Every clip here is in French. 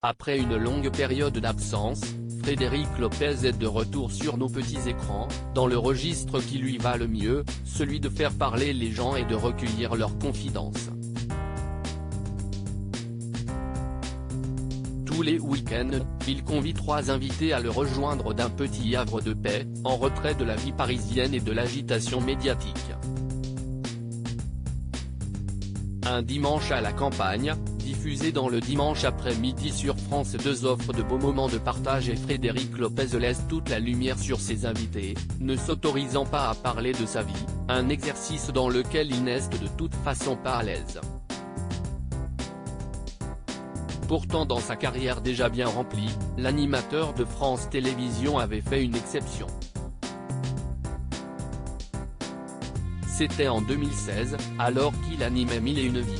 Après une longue période d'absence, Frédéric Lopez est de retour sur nos petits écrans, dans le registre qui lui va le mieux, celui de faire parler les gens et de recueillir leurs confidences. Tous les week-ends, il convie 3 invités à le rejoindre d'un petit havre de paix, en retrait de la vie parisienne et de l'agitation médiatique. Un dimanche à la campagne, diffusé dans le dimanche après-midi sur France 2, offre de beaux moments de partage et Frédéric Lopez laisse toute la lumière sur ses invités, ne s'autorisant pas à parler de sa vie, un exercice dans lequel il n'est de toute façon pas à l'aise. Pourtant dans sa carrière déjà bien remplie, l'animateur de France Télévisions avait fait une exception. C'était en 2016, alors qu'il animait Mille et une vies.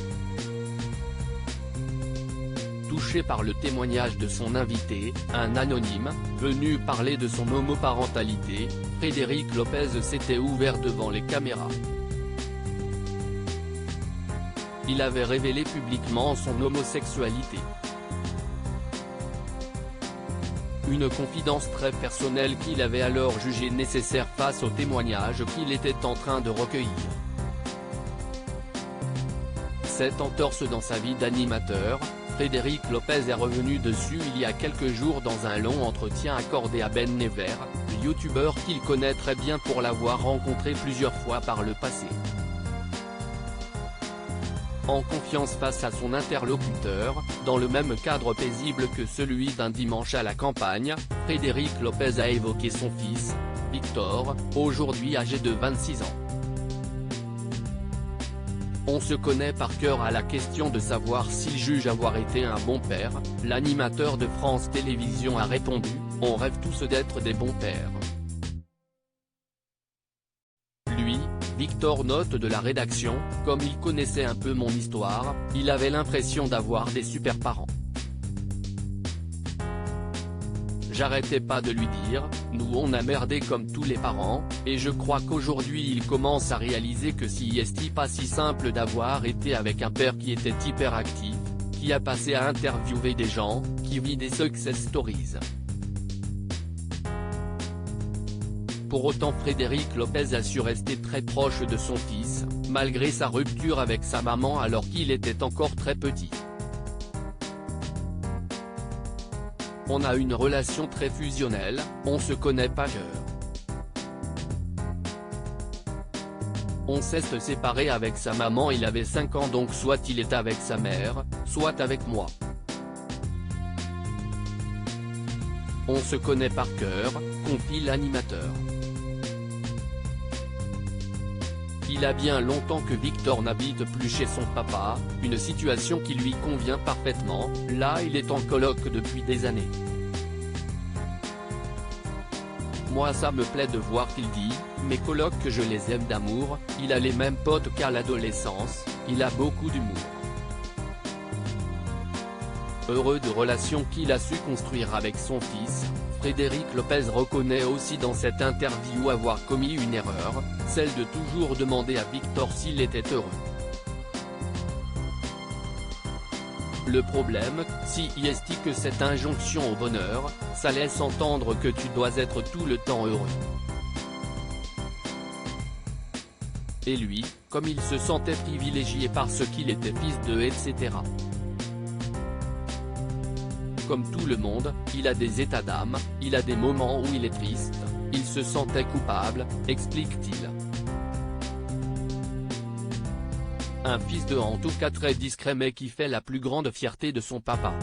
Touché par le témoignage de son invité, un anonyme, venu parler de son homoparentalité, Frédéric Lopez s'était ouvert devant les caméras. Il avait révélé publiquement son homosexualité. Une confidence très personnelle qu'il avait alors jugée nécessaire face au témoignage qu'il était en train de recueillir. Cette entorse dans sa vie d'animateur, Frédéric Lopez est revenu dessus il y a quelques jours dans un long entretien accordé à Ben Never, le youtubeur qu'il connaît très bien pour l'avoir rencontré plusieurs fois par le passé. En confiance face à son interlocuteur, dans le même cadre paisible que celui d'un dimanche à la campagne, Frédéric Lopez a évoqué son fils, Victor, aujourd'hui âgé de 26 ans. On se connaît par cœur à la question de savoir s'il juge avoir été un bon père, l'animateur de France Télévisions a répondu, on rêve tous d'être des bons pères. Lui, Victor note de la rédaction, comme il connaissait un peu mon histoire, il avait l'impression d'avoir des super parents. J'arrêtais pas de lui dire, nous on a merdé comme tous les parents, et je crois qu'aujourd'hui il commence à réaliser que c'est pas si simple d'avoir été avec un père qui était hyperactif, qui a passé à interviewer des gens, qui vit des success stories. Pour autant Frédéric Lopez a su rester très proche de son fils, malgré sa rupture avec sa maman alors qu'il était encore très petit. On a une relation très fusionnelle, on se connaît par cœur. On s'est séparé avec sa maman, il avait 5 ans donc soit il était avec sa mère, soit avec moi. On se connaît par cœur, confie l'animateur. Il a bien longtemps que Victor n'habite plus chez son papa, une situation qui lui convient parfaitement, là il est en coloc depuis des années. Moi ça me plaît de voir qu'il dit, mes colocs je les aime d'amour, il a les mêmes potes qu'à l'adolescence, il a beaucoup d'humour. Heureux de relations qu'il a su construire avec son fils, Frédéric Lopez reconnaît aussi dans cette interview avoir commis une erreur, celle de toujours demander à Victor s'il était heureux. Le problème, si est que cette injonction au bonheur, ça laisse entendre que tu dois être tout le temps heureux. Et lui, comme il se sentait privilégié parce qu'il était fils de etc. Comme tout le monde, il a des états d'âme, il a des moments où il est triste, il se sentait coupable, explique-t-il. Un fils de en tout cas très discret mais qui fait la plus grande fierté de son papa.